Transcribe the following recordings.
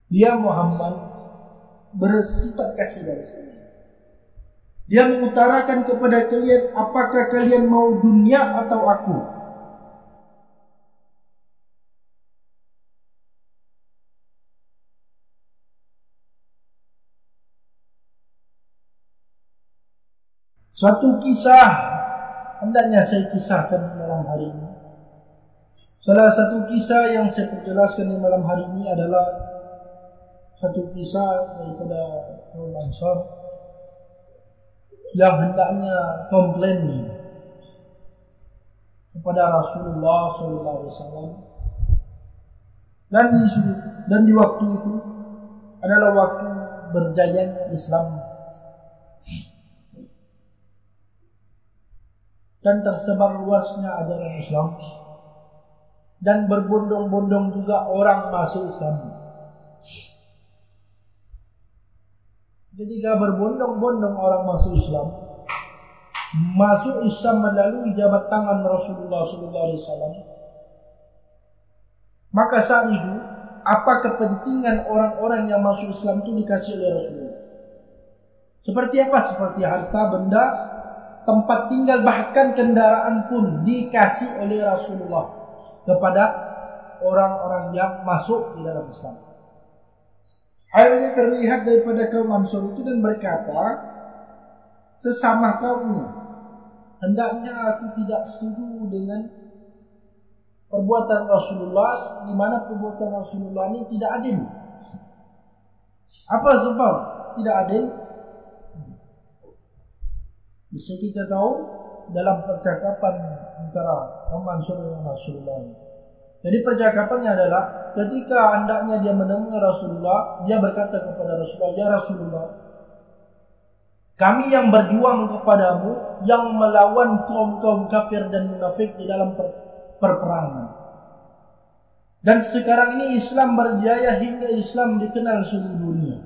Dia Muhammad bersifat kasih dari sini. Dia mengutarakan kepada kalian, apakah kalian mau dunia atau aku? Suatu kisah hendaknya saya kisahkan malam hari ini. Salah satu kisah yang saya perjelaskan di malam hari ini adalah satu kisah daripada kaum Ansar yang hendaknya komplain kepada Rasulullah SAW. Dan di waktu itu adalah waktu berjayanya Islam dan tersebar luasnya ajaran Islam, dan berbondong-bondong juga orang masuk Islam. Ketika berbondong-bondong orang masuk Islam melalui jabat tangan Rasulullah SAW, maka saat itu apa kepentingan orang-orang yang masuk Islam itu dikasih oleh Rasulullah? Seperti apa? Seperti harta benda, tempat tinggal, bahkan kendaraan pun dikasih oleh Rasulullah kepada orang-orang yang masuk di dalam Islam. Akhirnya terlihat daripada kaum Ansar itu dan berkata, sesama kaumnya, hendaknya aku tidak setuju dengan perbuatan Rasulullah, di mana perbuatan Rasulullah ini tidak adil. Apa sebab tidak adil? Bisa kita tahu dalam percakapan antara kaum Ansar dengan Rasulullah. Jadi percakapannya adalah ketika hendaknya dia menemui Rasulullah, dia berkata kepada Rasulullah, ya Rasulullah, kami yang berjuang kepadamu, yang melawan kaum-kaum kafir dan munafik di dalam perperangan. Dan sekarang ini Islam berjaya hingga Islam dikenal seluruh dunia.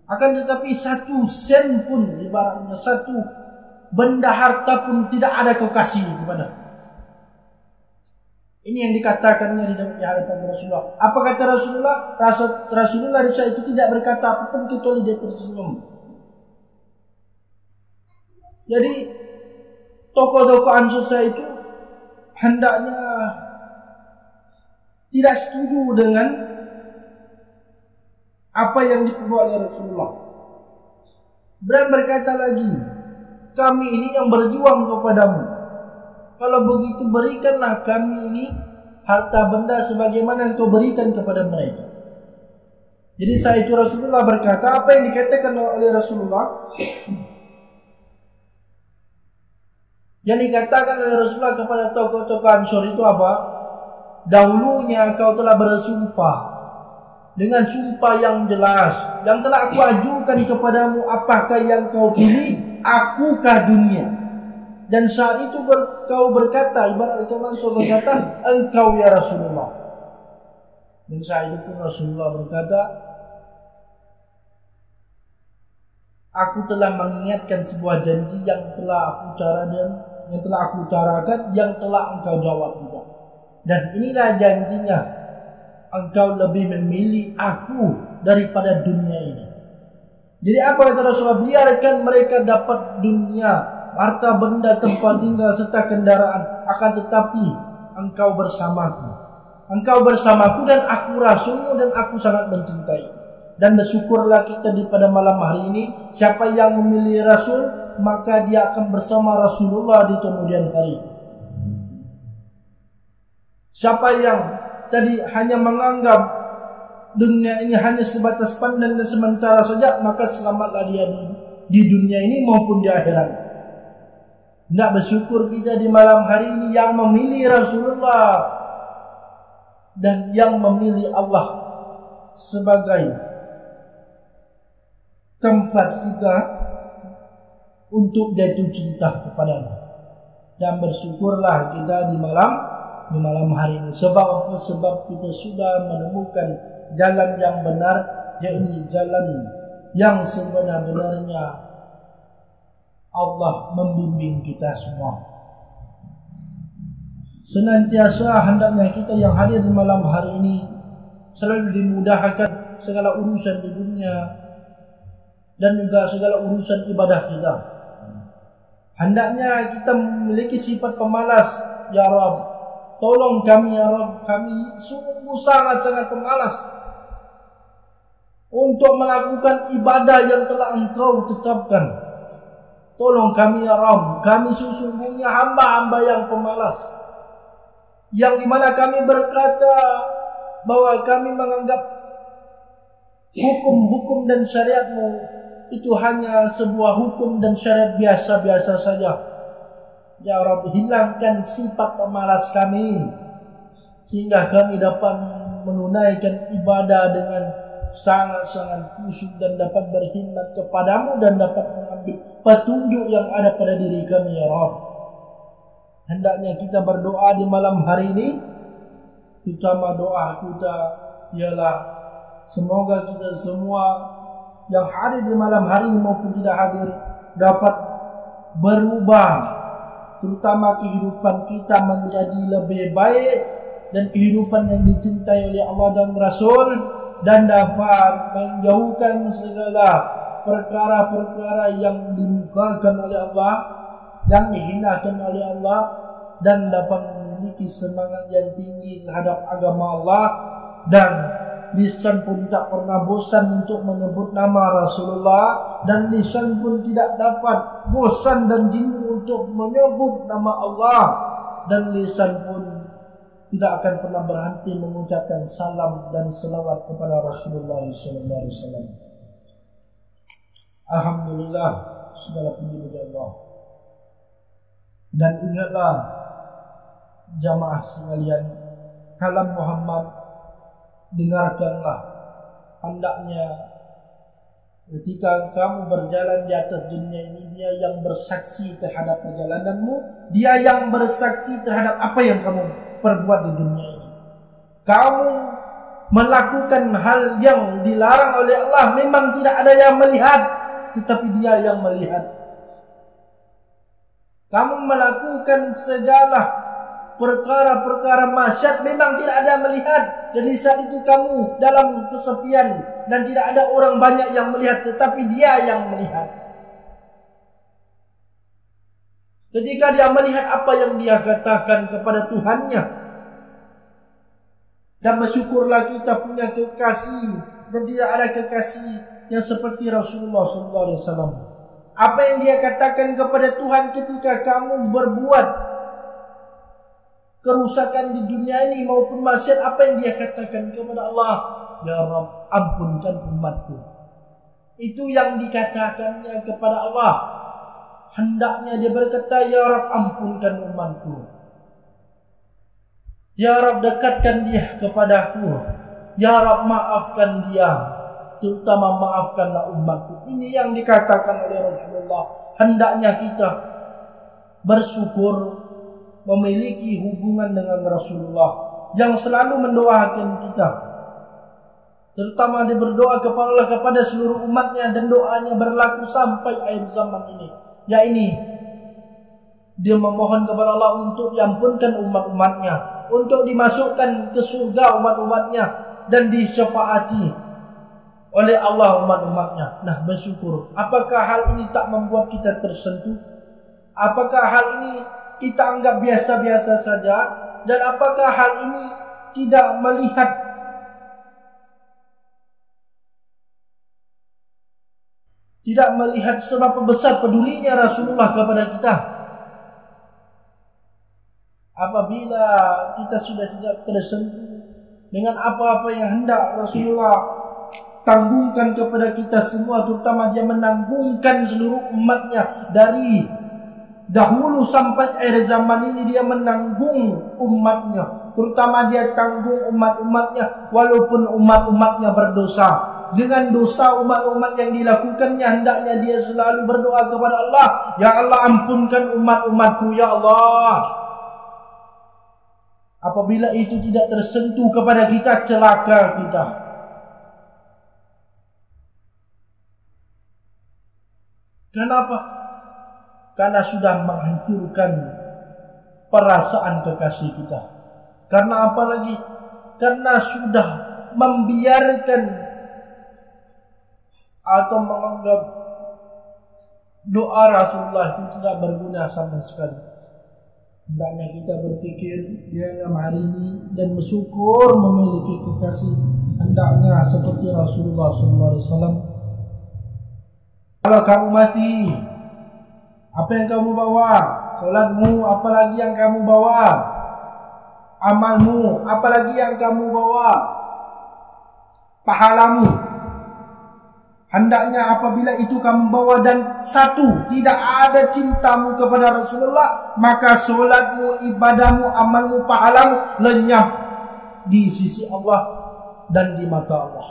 Akan tetapi satu sen pun, ibaratnya satu benda harta pun tidak ada kau kasih kepada. Ini yang dikatakannya di hadapan Rasulullah. Apa kata Rasulullah? Rasulullah di saat itu tidak berkata apapun kecuali dia tersenyum. Jadi tokoh-tokoh Ansar itu hendaknya tidak setuju dengan apa yang diperbuat oleh Rasulullah. Dan berkata lagi, kami ini yang berjuang kepadamu. Kalau begitu berikanlah kami ini harta benda sebagaimana engkau berikan kepada mereka. Jadi saat itu Rasulullah berkata, apa yang dikatakan oleh Rasulullah? Yang dikatakan oleh Rasulullah kepada tokoh-tokoh Ansar itu apa? Dahulunya engkau telah bersumpah dengan sumpah yang jelas, yang telah aku ajukan kepadamu, apakah yang kau pilih, akukah dunia? Dan saat itu kau berkata, ibarat kaum Ansar berkata, engkau ya Rasulullah. Dan saat itu pun Rasulullah berkata, aku telah mengingatkan sebuah janji yang telah aku utarakan, yang telah engkau jawab juga. Dan inilah janjinya, engkau lebih memilih aku daripada dunia ini. Jadi apa kata Rasulullah? Biarkan mereka dapat dunia, harta benda, tempat tinggal serta kendaraan, akan tetapi engkau bersamaku. Engkau bersamaku dan aku Rasulmu, dan aku sangat mencintai. Dan bersyukurlah kita pada malam hari ini, siapa yang memilih Rasul, maka dia akan bersama Rasulullah di kemudian hari. Siapa yang tadi hanya menganggap dunia ini hanya sebatas pandang dan sementara saja, maka selamatlah dia di dunia ini maupun di akhirat. Tidak bersyukur kita di malam hari ini yang memilih Rasulullah dan yang memilih Allah sebagai tempat kita untuk jatuh cinta kepadanya. Dan bersyukurlah kita di malam hari ini. Sebab apa? Sebab kita sudah menemukan jalan yang benar, yakni jalan yang sebenar-benarnya Allah membimbing kita semua. Senantiasa hendaknya kita yang hadir di malam hari ini selalu dimudahkan segala urusan di dunia dan juga segala urusan ibadah kita. Hendaknya kita memiliki sifat pemalas. Ya Rabb, tolong kami ya Rabb, kami sungguh sangat-sangat pemalas untuk melakukan ibadah yang telah Engkau tetapkan. Tolong kami ya Rabb, kami sesungguhnya hamba-hamba yang pemalas, yang dimana kami berkata bahwa kami menganggap hukum-hukum dan syariat-Mu itu hanya sebuah hukum dan syariat biasa-biasa saja. Ya Rabb, hilangkan sifat pemalas kami sehingga kami dapat menunaikan ibadah dengan sangat-sangat khusyuk dan dapat berkhidmat kepadamu dan dapat mengambil petunjuk yang ada pada diri kami ya Rabb. Hendaknya kita berdoa di malam hari ini. Utama doa kita ialah semoga kita semua yang hadir di malam hari ini maupun tidak hadir dapat berubah, terutama kehidupan kita menjadi lebih baik dan kehidupan yang dicintai oleh Allah dan Rasul, dan dapat menjauhkan segala perkara-perkara yang dimungkarkan oleh Allah, yang dihinakan oleh Allah, dan dapat memiliki semangat yang tinggi terhadap agama Allah, dan lisan pun tak pernah bosan untuk menyebut nama Rasulullah, dan lisan pun tidak dapat bosan dan jenuh untuk menyebut nama Allah, dan lisan pun tidak akan pernah berhenti mengucapkan salam dan selawat kepada Rasulullah SAW. Alhamdulillah, segala puji bagi Allah. Dan ingatlah jamaah sekalian, kalam Muhammad, dengarkanlah. Hendaknya ketika kamu berjalan di atas dunia ini, dia yang bersaksi terhadap perjalananmu, dia yang bersaksi terhadap apa yang kamu perbuat di dunia ini. Kamu melakukan hal yang dilarang oleh Allah, memang tidak ada yang melihat, tetapi dia yang melihat. Kamu melakukan segala perkara-perkara maksiat, memang tidak ada yang melihat, dan di saat itu kamu dalam kesepian dan tidak ada orang banyak yang melihat, tetapi dia yang melihat. Ketika dia melihat apa yang dia katakan kepada Tuhannya, dan bersyukurlah kita punya kekasih, dan tidak ada kekasih yang seperti Rasulullah SAW. Apa yang dia katakan kepada Tuhan ketika kamu berbuat kerusakan di dunia ini maupun maksiat, apa yang dia katakan kepada Allah? Ya Rabb, ampunkan umatku. Itu yang dikatakannya kepada Allah. Hendaknya dia berkata, Ya Rabb, ampunkan umatku. Ya Rabb, dekatkan dia kepadaku. Ya Rabb, maafkan dia, terutama maafkanlah umatku. Ini yang dikatakan oleh Rasulullah. Hendaknya kita bersyukur memiliki hubungan dengan Rasulullah yang selalu mendoakan kita, terutama dia berdoa kepada seluruh umatnya, dan doanya berlaku sampai akhir zaman ini. Ya ini, dia memohon kepada Allah untuk diampunkan umat-umatnya, untuk dimasukkan ke surga umat-umatnya, dan disyafaati oleh Allah umat-umatnya. Nah, bersyukur. Apakah hal ini tak membuat kita tersentuh? Apakah hal ini kita anggap biasa-biasa saja? Dan apakah hal ini tidak melihat seberapa besar pedulinya Rasulullah kepada kita? Apabila kita sudah tidak tersentuh dengan apa-apa yang hendak Rasulullah tanggungkan kepada kita semua, terutama dia menanggungkan seluruh umatnya dari dahulu sampai akhir zaman ini, dia menanggung umatnya, terutama dia tanggung umat-umatnya walaupun umat-umatnya berdosa. Dengan dosa umat-umat yang dilakukannya, hendaknya dia selalu berdoa kepada Allah, Ya Allah, ampunkan umat-umatku, Ya Allah. Apabila itu tidak tersentuh kepada kita, celaka kita. Kenapa? Karena sudah menghancurkan perasaan kekasih kita. Karena apa lagi? Karena sudah membiarkan atau menganggap doa Rasulullah itu tidak berguna sama sekali. Hendaknya kita berpikir di dalam hari ini dan bersyukur memiliki kekasih. Hendaknya seperti Rasulullah SAW. Kalau kamu mati, apa yang kamu bawa? Salatmu, apalagi yang kamu bawa? Amalmu, apalagi yang kamu bawa? Pahalamu. Hendaknya apabila itu kamu bawa dan satu, tidak ada cintamu kepada Rasulullah, maka solatmu, ibadahmu, amalmu, pahalamu lenyap di sisi Allah dan di mata Allah.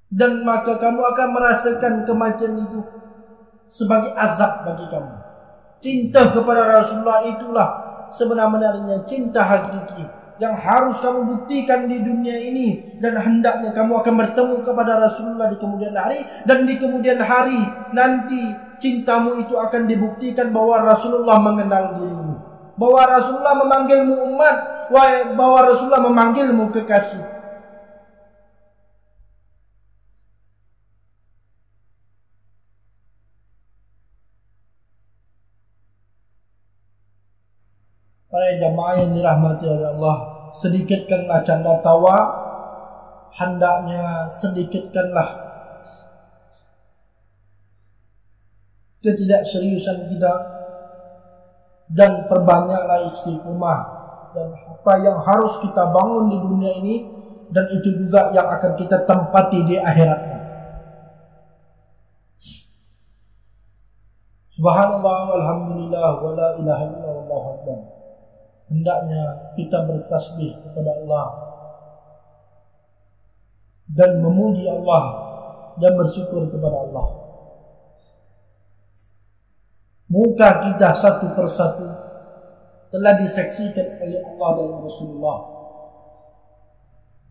Dan maka kamu akan merasakan kematian itu sebagai azab bagi kamu. Cinta kepada Rasulullah itulah sebenarnya cinta hakiki yang harus kamu buktikan di dunia ini, dan hendaknya kamu akan bertemu kepada Rasulullah di kemudian hari, dan di kemudian hari nanti cintamu itu akan dibuktikan bahwa Rasulullah mengenal dirimu, bahwa Rasulullah memanggilmu umat, bahwa Rasulullah memanggilmu kekasih. Para jamaah yang dirahmati oleh Allah, sedikitkanlah canda tawa, hendaknya sedikitkanlah ketidakseriusan kita, dan perbanyaklah istiqomah dan apa yang harus kita bangun di dunia ini, dan itu juga yang akan kita tempati di akhiratnya. Subhanallah walhamdulillah wa la ilaha illallah wallahu akbar. Hendaknya kita bertasbih kepada Allah dan memuji Allah dan bersyukur kepada Allah. Muka kita satu persatu telah disaksikan oleh Allah dan Rasulullah.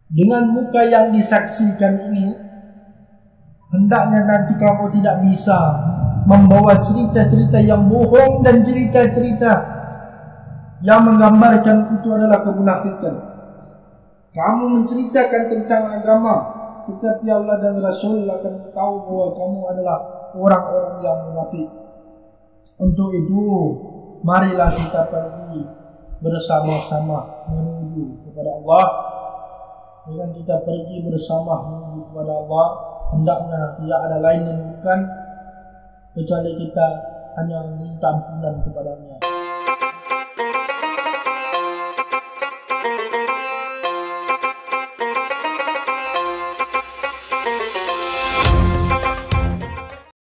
Dengan muka yang disaksikan ini, hendaknya nanti kamu tidak bisa membawa cerita-cerita yang bohong dan cerita-cerita yang menggambarkan itu adalah kemunafikan. Kamu menceritakan tentang agama, tetapi Allah dan Rasul akan tahu bahwa kamu adalah orang-orang yang munafik. Untuk itu, marilah kita pergi bersama-sama menuju kepada Allah. Dengan kita pergi bersama menuju kepada Allah, hendaknya tidak ada lain yang bukan kecuali kita hanya minta ampunan kepadanya.